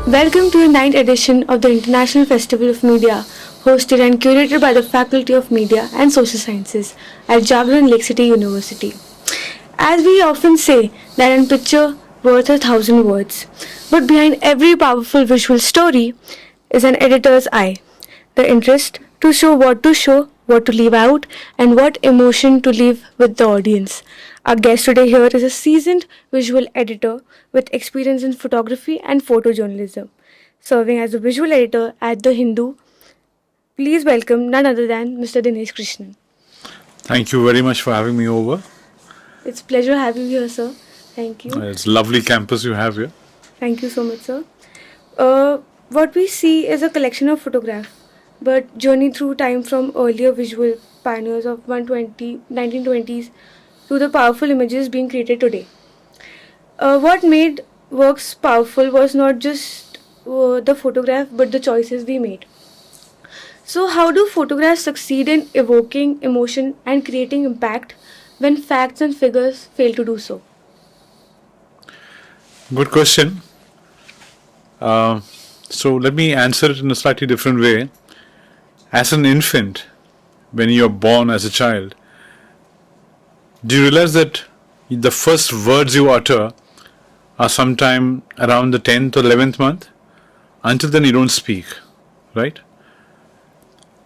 Welcome to the ninth edition of the International Festival of Media, hosted and curated by the Faculty of Media and Social Sciences at Jagrant Lake City University. As we often say, that in picture worth 1,000 words, but behind every powerful visual story is an editor's eye, the interest to show, what to leave out, and what emotion to leave with the audience. Our guest today here is a seasoned visual editor with experience in photography and photojournalism, serving as a visual editor at The Hindu. Please welcome none other than Mr. Dinesh Krishnan. Thank you very much for having me over. It's a pleasure having you here, sir. Thank you. It's a lovely campus you have here. Thank you so much, sir. What we see is a collection of photographs, but journey through time from earlier visual pioneers of 1920s to the powerful images being created today. What made works powerful was not just the photograph, but the choices we made. So, how do photographs succeed in evoking emotion and creating impact when facts and figures fail to do so? Good question. So let me answer it in a slightly different way. As an infant, when you're born as a child, do you realize that the first words you utter are sometime around the 10th or 11th month? Until then you don't speak, right?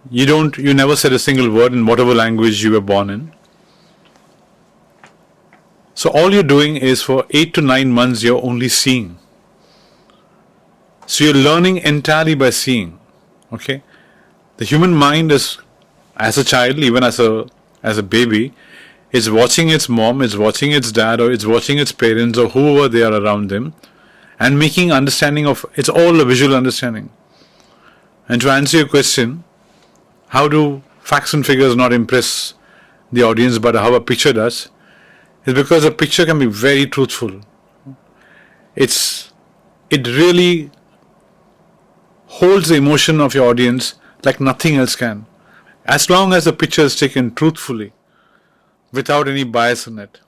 You never said a single word in whatever language you were born in. So all you're doing is for 8 to 9 months you're only seeing. So you're learning entirely by seeing. Okay? The human mind is, as a child, even as a baby, is watching its mom, is watching its dad, or it's watching its parents or whoever they are around them, and making understanding of, it's all a visual understanding. And to answer your question, how do facts and figures not impress the audience but how a picture does? Is because a picture can be very truthful. It really holds the emotion of your audience like nothing else can. As long as the picture is taken truthfully, without any bias in it.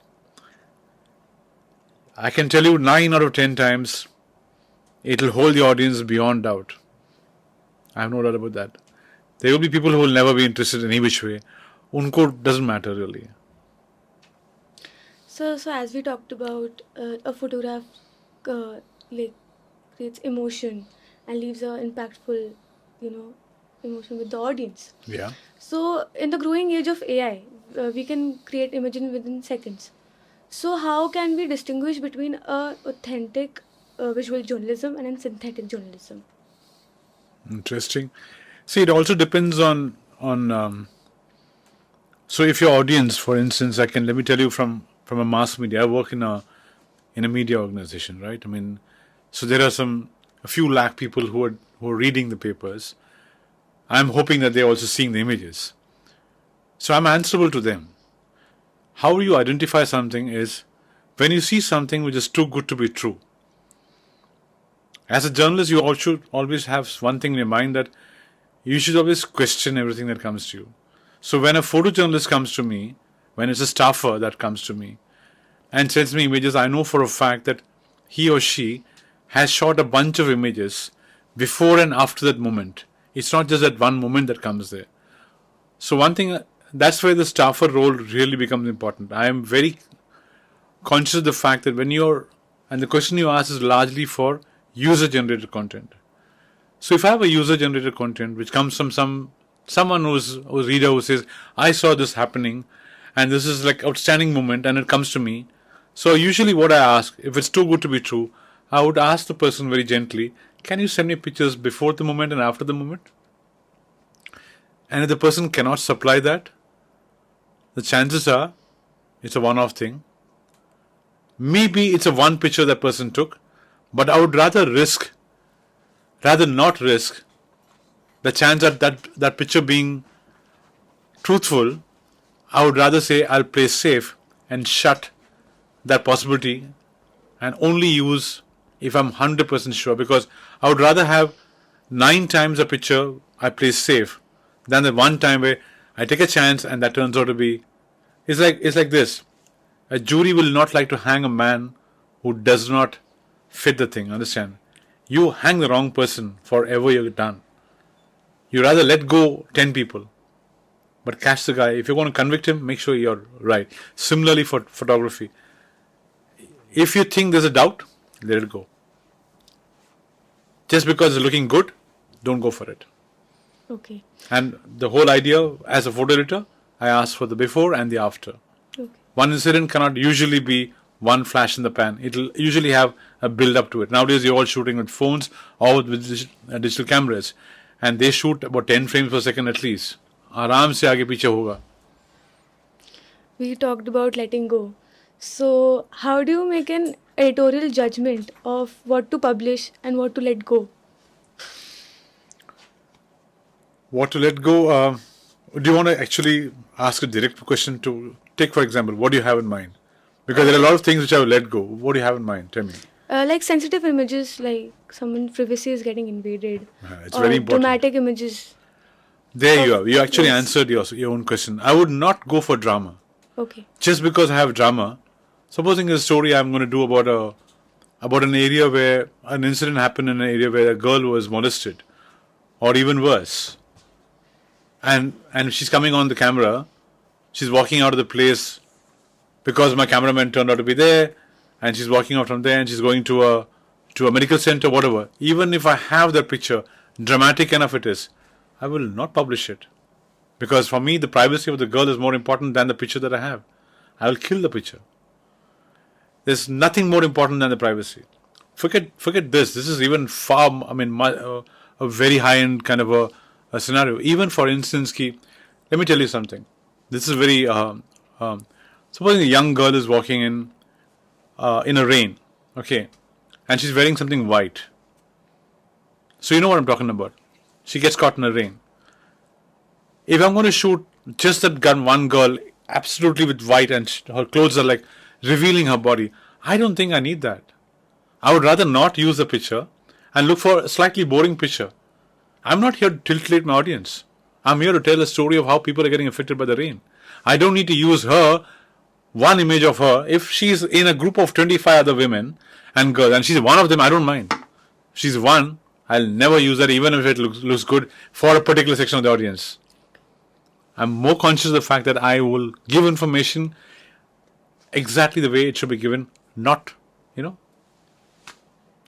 I can tell you 9 out of 10 times, it will hold the audience beyond doubt. I have no doubt about that. There will be people who will never be interested in any which way. Unko doesn't matter really. So as we talked about, a photograph creates emotion and leaves an impactful, emotion with the audience. Yeah. So in the growing age of AI, we can create images within seconds. So how can we distinguish between authentic visual journalism and synthetic journalism? Interesting. See, it also depends on so if your audience, for instance, let me tell you from a mass media. I work in a media organization, right? I mean, so there are a few lakh people who are reading the papers. I'm hoping that they're also seeing the images. So I'm answerable to them. How you identify something is when you see something which is too good to be true. As a journalist, you all should always have one thing in your mind, that you should always question everything that comes to you. So when a photojournalist comes to me, when it's a staffer that comes to me and sends me images, I know for a fact that he or she has shot a bunch of images before and after that moment. It's not just that one moment that comes there. So one thing, that's where the staffer role really becomes important. I am very conscious of the fact that and the question you ask is largely for user-generated content. So if I have a user-generated content which comes from someone who's a reader who says, I saw this happening and this is like outstanding moment, and it comes to me. So usually what I ask, if it's too good to be true, I would ask the person very gently, can you send me pictures before the moment and after the moment? And if the person cannot supply that, the chances are it's a one-off thing. Maybe it's a one picture that person took, but I would rather not risk the chance that picture being truthful. I would rather say I'll play safe and shut that possibility and only use if I'm 100% sure, because I would rather have 9 times a picture I play safe than the one time where I take a chance and that turns out to be. It's like this. A jury will not like to hang a man who does not fit the thing, understand? you hang the wrong person forever you're done. You rather let go 10 people, but catch the guy. If you want to convict him, make sure you're right. Similarly for photography. If you think there's a doubt, let it go. Just because it's looking good, don't go for it. Okay. And the whole idea, as a photo editor, I ask for the before and the after. Okay. One incident cannot usually be one flash in the pan. It'll usually have a build up to it. Nowadays, you're all shooting with phones or with digital cameras, and they shoot about 10 frames per second at least. आराम से आगे पीछे होगा. We talked about letting go. So, how do you make an editorial judgment of what to publish and what to let go? What to let go? Do you want to actually ask a direct question to take, for example, what do you have in mind? Because there are a lot of things which I will let go. What do you have in mind? Tell me. Like sensitive images, like someone's privacy is getting invaded. It's very important. Dramatic images. There you are. You actually Yes. answered your own question. I would not go for drama. Okay. Just because I have drama. Supposing a story I'm going to do about an area where an incident happened in an area where a girl was molested, or even worse. And she's coming on the camera. She's walking out of the place because my cameraman turned out to be there, and she's walking out from there and she's going to a medical center, whatever. Even if I have that picture, dramatic enough it is, I will not publish it. Because for me, the privacy of the girl is more important than the picture that I have. I will kill the picture. There's nothing more important than the privacy. Forget this. This is even far, a very high-end kind of a scenario. Even for instance, let me tell you something. This is very, supposing a young girl is walking in a rain, okay, and she's wearing something white. So you know what I'm talking about. She gets caught in the rain. If I'm going to shoot just that one girl absolutely with white and her clothes are like revealing her body, I don't think I need that. I would rather not use the picture and look for a slightly boring picture. I'm not here to titillate my audience. I'm here to tell a story of how people are getting affected by the rain. I don't need to use her, one image of her. If she's in a group of 25 other women and girls, and she's one of them, I don't mind. She's one, I'll never use that even if it looks good for a particular section of the audience. I'm more conscious of the fact that I will give information exactly the way it should be given, not,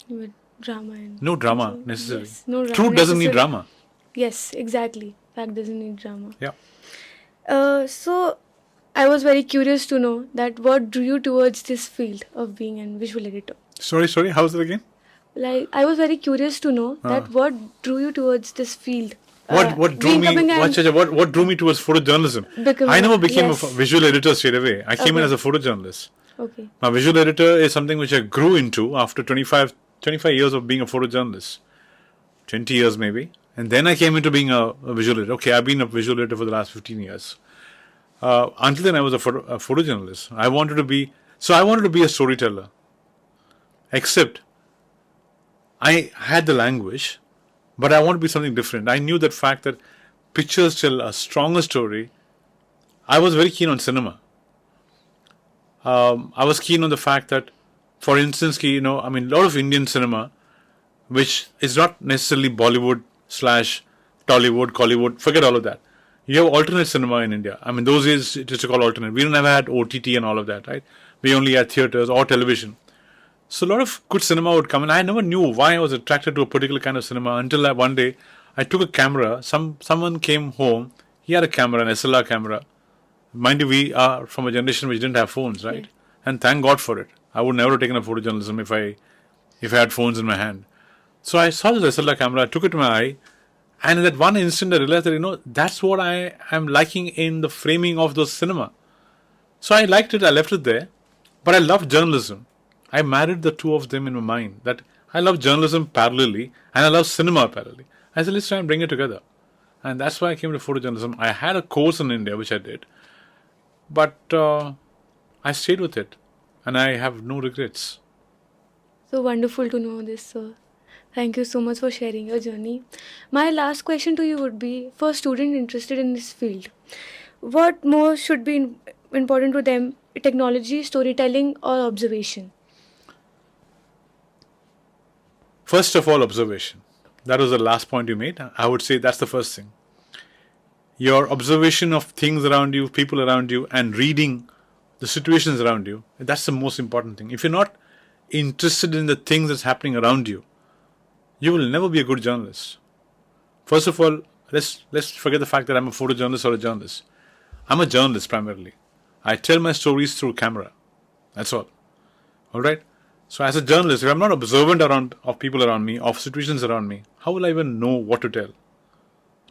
With drama and no drama necessarily. Yes, no drama Truth doesn't need necessary. drama. Yes, exactly. Fact doesn't need drama. Yeah. So, I was very curious to know that what drew you towards this field of being a visual editor. Sorry, how's it again? Like, I was very curious to know that what drew you towards this field. What drew me? What drew me towards photojournalism? I never became a visual editor straight away. I came in as a photojournalist. Okay. Now, visual editor is something which I grew into after 25 years of being a photojournalist. 20 years maybe. And then I came into being a visual editor. Okay, I've been a visual editor for the last 15 years. Until then, I was a photojournalist. I wanted to be a storyteller. Except, I had the language, but I want to be something different. I knew that fact that pictures tell a stronger story. I was very keen on cinema. I was keen on the fact that, for instance, a lot of Indian cinema, which is not necessarily Bollywood / Tollywood, Collywood, forget all of that. You have alternate cinema in India. Those days it used to call alternate. We never had OTT and all of that, right? We only had theatres or television. So a lot of good cinema would come, and I never knew why I was attracted to a particular kind of cinema until one day I took a camera. Someone came home. He had a camera, an SLR camera. Mind you, we are from a generation which didn't have phones, right? Yeah. And thank God for it. I would never have taken up photojournalism if I had phones in my hand. So I saw this SLR camera. I took it to my eye, and in that one instant, I realized that that's what I am liking in the framing of those cinema. So I liked it. I left it there, but I loved journalism. I married the two of them in my mind. That I love journalism parallelly and I love cinema parallelly. I said, let's try and bring it together. And that's why I came to photojournalism. I had a course in India, which I did. But I stayed with it. And I have no regrets. So wonderful to know this, sir. Thank you so much for sharing your journey. My last question to you would be, for a student interested in this field, what more should be important to them? Technology, storytelling, or observation? First of all, observation. That was the last point you made. I would say that's the first thing. Your observation of things around you, people around you, and reading the situations around you, that's the most important thing. If you're not interested in the things that's happening around you, you will never be a good journalist. First of all, let's forget the fact that I'm a photojournalist or a journalist. I'm a journalist primarily. I tell my stories through camera. That's all. Alright? So as a journalist, if I'm not observant of people around me, of situations around me, how will I even know what to tell?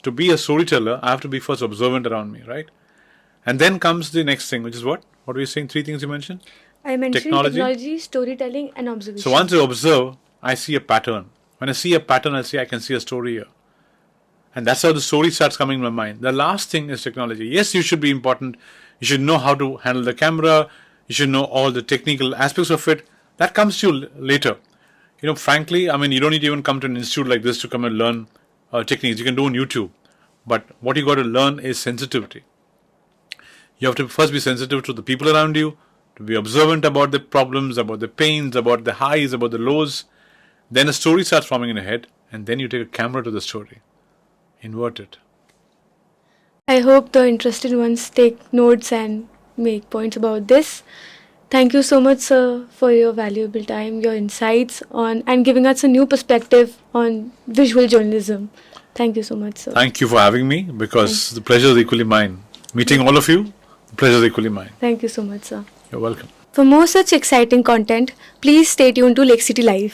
To be a storyteller, I have to be first observant around me, right? And then comes the next thing, which is what? What were you saying? 3 things you mentioned? I mentioned technology, storytelling, and observation. So once I observe, I see a pattern. When I see a pattern, I can see a story here. And that's how the story starts coming in my mind. The last thing is technology. Yes, you should be important. You should know how to handle the camera. You should know all the technical aspects of it. That comes to you later. Frankly, you don't need to even come to an institute like this to come and learn techniques. You can do on YouTube. But what you got to learn is sensitivity. You have to first be sensitive to the people around you, to be observant about the problems, about the pains, about the highs, about the lows. Then a story starts forming in your head, and then you take a camera to the story. Invert it. I hope the interested ones take notes and make points about this. Thank you so much, sir, for your valuable time, your insights on and giving us a new perspective on visual journalism. Thank you so much, sir. Thank you for having me, because the pleasure is equally mine. Meeting all of you, the pleasure is equally mine. Thank you so much, sir. You're welcome. For more such exciting content, please stay tuned to Lake City Live.